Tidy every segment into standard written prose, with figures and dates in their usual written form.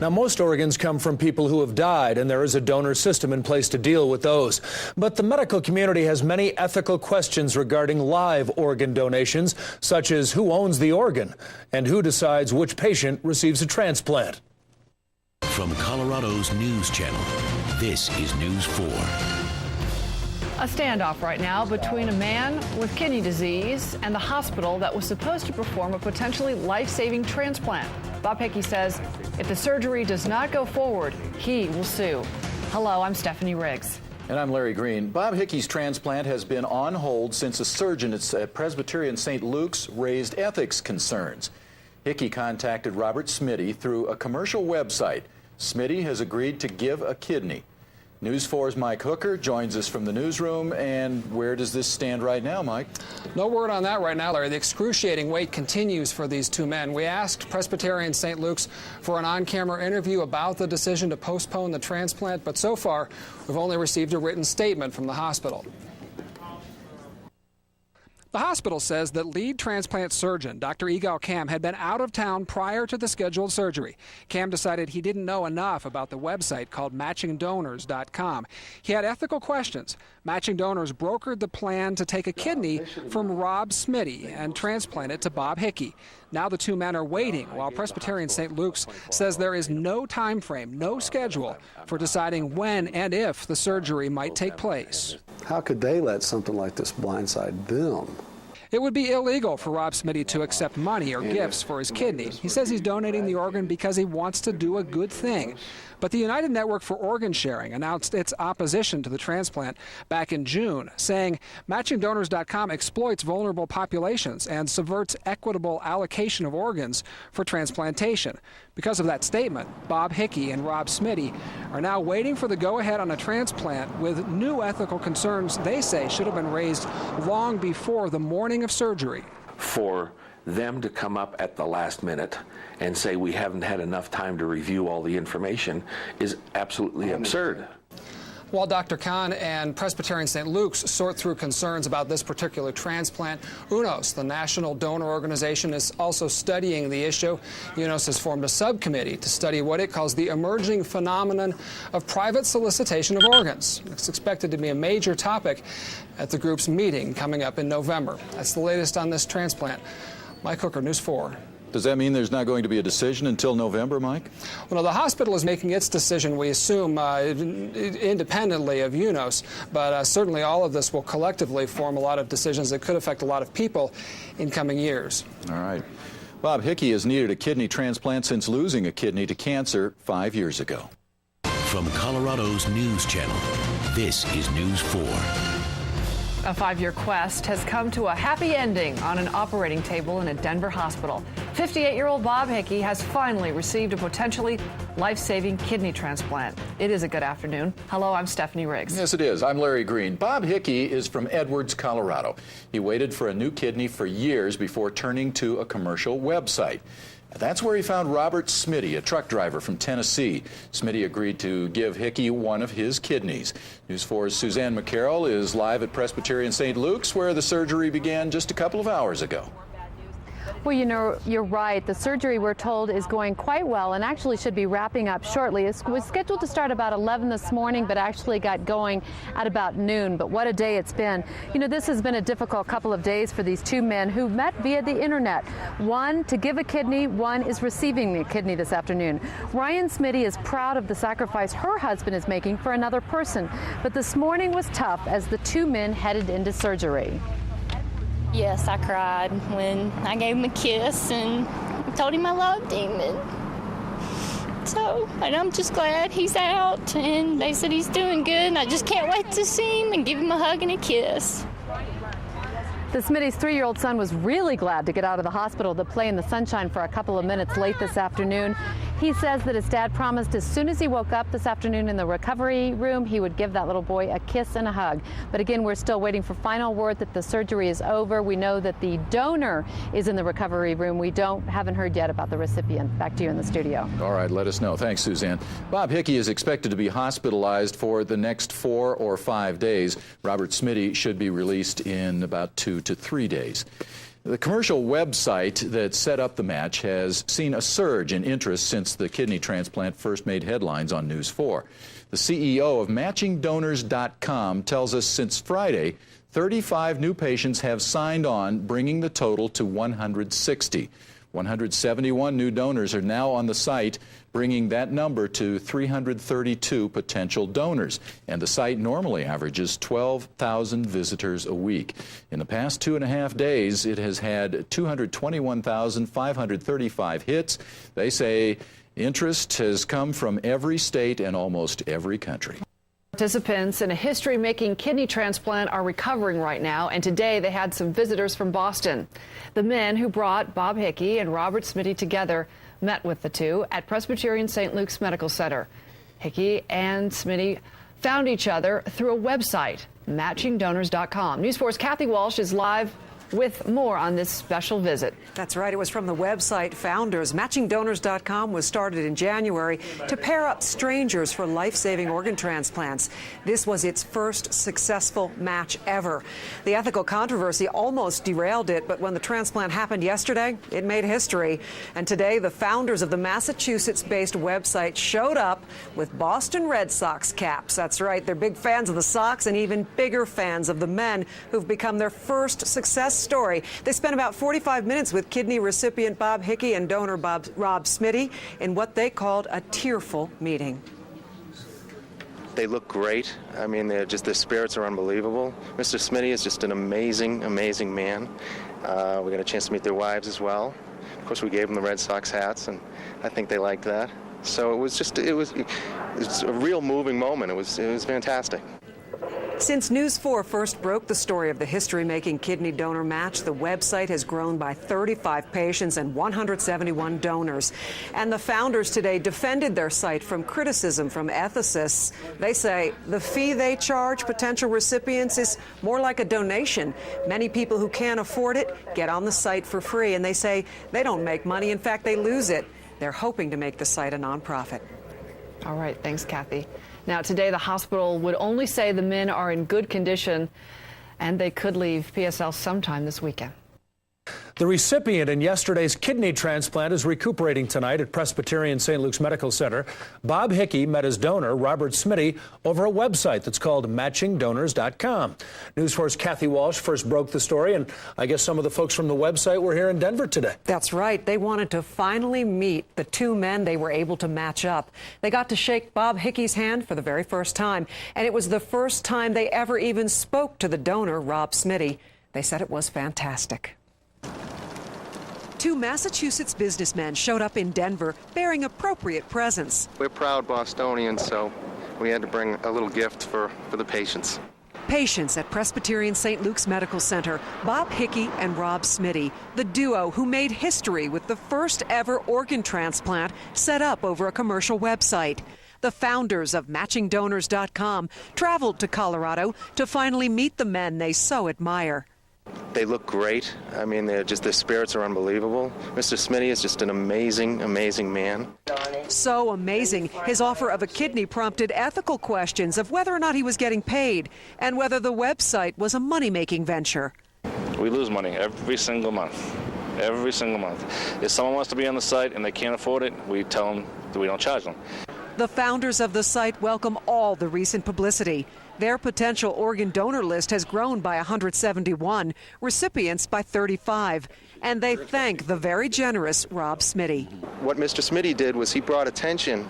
Now, most organs come from people who have died, and there is a donor system in place to deal with those. But the medical community has many ethical questions regarding live organ donations, such as who owns the organ and who decides which patient receives a transplant. From Colorado's News Channel, this is News 4. A standoff right now between a man with kidney disease and the hospital that was supposed to perform a potentially life-saving transplant. Bob Hickey says if the surgery does not go forward, he will sue. Hello, I'm Stephanie Riggs. And I'm Larry Green. Bob Hickey's transplant has been on hold since a surgeon at Presbyterian St. Luke's raised ethics concerns. Hickey contacted Robert Smitty through a commercial website. Smitty has agreed to give a kidney. News 4's Mike Hooker joins us from the newsroom. And where does this stand right now, Mike? No word on that right now, Larry. The excruciating wait continues for these two men. We asked Presbyterian St. Luke's for an on-camera interview about the decision to postpone the transplant, but so far we've only received a written statement from the hospital. The hospital says that lead transplant surgeon Dr. Egal Cam had been out of town prior to the scheduled surgery. Cam decided he didn't know enough about the website called MatchingDonors.com. He had ethical questions. Matching Donors brokered the plan to take a kidney from Rob Smitty and transplant it to Bob Hickey. Now the two men are waiting, while Presbyterian St. Luke's says there is no time frame, no schedule for deciding when and if the surgery might take place. How could they let something like this blindside them? It would be illegal for Rob Smitty to accept money or gifts for his kidney. He says he's donating the organ because he wants to do a good thing. But the United Network for Organ Sharing announced its opposition to the transplant back in June, saying MatchingDonors.com exploits vulnerable populations and subverts equitable allocation of organs for transplantation. Because of that statement, Bob Hickey and Rob Smitty are now waiting for the go-ahead on a transplant with new ethical concerns they say should have been raised long before the morning of surgery. For them to come up at the last minute and say we haven't had enough time to review all the information is absolutely absurd. While Dr. Khan and Presbyterian St. Luke's sort through concerns about this particular transplant, UNOS, the National Donor Organization, is also studying the issue. UNOS has formed a subcommittee to study what it calls the emerging phenomenon of private solicitation of organs. It's expected to be a major topic at the group's meeting coming up in November. That's the latest on this transplant. Mike Hooker, News 4. Does that mean there's not going to be a decision until November, Mike? Well, no, the hospital is making its decision, we assume, independently of UNOS, but certainly all of this will collectively form a lot of decisions that could affect a lot of people in coming years. All right. Bob Hickey has needed a kidney transplant since losing a kidney to cancer 5 years ago. From Colorado's News Channel, this is News 4. A 5-year quest has come to a happy ending on an operating table in a Denver hospital. 58-year-old Bob Hickey has finally received a potentially life-saving kidney transplant. It is a good afternoon. Hello, I'm Stephanie Riggs. Yes, it is. I'm Larry Green. Bob Hickey is from Edwards, Colorado. He waited for a new kidney for years before turning to a commercial website. That's where he found Robert Smitty, a truck driver from Tennessee. Smitty agreed to give Hickey one of his kidneys. News 4's Suzanne McCarroll is live at Presbyterian St. Luke's, where the surgery began just a couple of hours ago. Well, you know, you're right. The surgery, we're told, is going quite well and actually should be wrapping up shortly. It was scheduled to start about 11 this morning, but actually got going at about noon. But what a day it's been. You know, this has been a difficult couple of days for these two men who met via the internet. One to give a kidney, one is receiving the kidney this afternoon. Ryan Smitty is proud of the sacrifice her husband is making for another person. But this morning was tough as the two men headed into surgery. Yes, I cried when I gave him a kiss and told him I loved him. And I'm just glad he's out, and they said he's doing good, and I just can't wait to see him and give him a hug and a kiss. The Smitty's 3-year-old son was really glad to get out of the hospital to play in the sunshine for a couple of minutes late this afternoon. He says that his dad promised as soon as he woke up this afternoon in the recovery room, he would give that little boy a kiss and a hug. But again, we're still waiting for final word that the surgery is over. We know that the donor is in the recovery room. We haven't heard yet about the recipient. Back to you in the studio. All right, let us know. Thanks, Suzanne. Bob Hickey is expected to be hospitalized for the next 4 or 5 days. Robert Smitty should be released in about 2 to 3 days. The commercial website that set up the match has seen a surge in interest since the kidney transplant first made headlines on News 4. The CEO of MatchingDonors.com tells us since Friday, 35 new patients have signed on, bringing the total to 160. 171 new donors are now on the site, bringing that number to 332 potential donors. And the site normally averages 12,000 visitors a week. In the past 2.5 days, it has had 221,535 hits. They say interest has come from every state and almost every country. Participants in a history-making kidney transplant are recovering right now, and today they had some visitors from Boston. The men who brought Bob Hickey and Robert Smitty together met with the two at Presbyterian St. Luke's Medical Center. Hickey and Smitty found each other through a website, MatchingDonors.com. News 4's Kathy Walsh is live with more on this special visit. That's right. It was from the website Founders. MatchingDonors.com was started in January to pair up strangers for life-saving organ transplants. This was its first successful match ever. The ethical controversy almost derailed it, but when the transplant happened yesterday, it made history. And today, the founders of the Massachusetts-based website showed up with Boston Red Sox caps. That's right. They're big fans of the Sox and even bigger fans of the men who've become their first success story. They spent about 45 minutes with kidney recipient Bob Hickey and donor Rob Smitty in what they called a tearful meeting. They look great. I mean, their spirits are unbelievable. Mr. Smitty is just an amazing, amazing man. We got a chance to meet their wives as well. Of course, we gave them the Red Sox hats, and I think they liked that. So it was a real moving moment. It was fantastic. Since News 4 first broke the story of the history-making kidney donor match, the website has grown by 35 patients and 171 donors. And the founders today defended their site from criticism from ethicists. They say the fee they charge potential recipients is more like a donation. Many people who can't afford it get on the site for free, and they say they don't make money. In fact, they lose it. They're hoping to make the site a nonprofit. All right. Thanks, Kathy. Now, today, the hospital would only say the men are in good condition and they could leave PSL sometime this weekend. The recipient in yesterday's kidney transplant is recuperating tonight at Presbyterian St. Luke's Medical Center. Bob Hickey met his donor, Robert Smitty, over a website that's called MatchingDonors.com. News 4's Kathy Walsh first broke the story, and I guess some of the folks from the website were here in Denver today. That's right. They wanted to finally meet the two men they were able to match up. They got to shake Bob Hickey's hand for the very first time, and it was the first time they ever even spoke to the donor, Rob Smitty. They said it was fantastic. Two Massachusetts businessmen showed up in Denver bearing appropriate presents. We're proud Bostonians, so we had to bring a little gift for the patients. Patients at Presbyterian St. Luke's Medical Center, Bob Hickey and Rob Smitty, the duo who made history with the first ever organ transplant set up over a commercial website. The founders of MatchingDonors.com traveled to Colorado to finally meet the men they so admire. They look great. I mean, their spirits are unbelievable. Mr. Smitty is just an amazing, amazing man. So amazing. His offer of a kidney prompted ethical questions of whether or not he was getting paid and whether the website was a money-making venture. We lose money every single month. Every single month. If someone wants to be on the site and they can't afford it, we tell them that we don't charge them. The founders of the site welcome all the recent publicity. Their potential organ donor list has grown by 171, recipients by 35, and they thank the very generous Rob Smitty. What Mr. Smitty did was he brought attention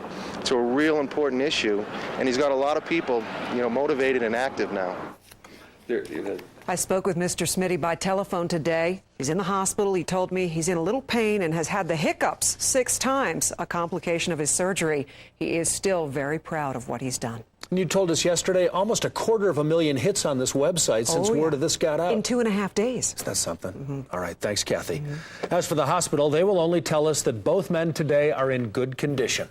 to a real important issue, and he's got a lot of people, motivated and active now. I spoke with Mr. Smitty by telephone today. He's in the hospital. He told me he's in a little pain and has had the hiccups 6 times, a complication of his surgery. He is still very proud of what he's done. And you told us yesterday almost 250,000 hits on this website since word of this got out. In 2.5 days. Isn't that something? All right. Thanks, Kathy. As for the hospital, they will only tell us that both men today are in good condition.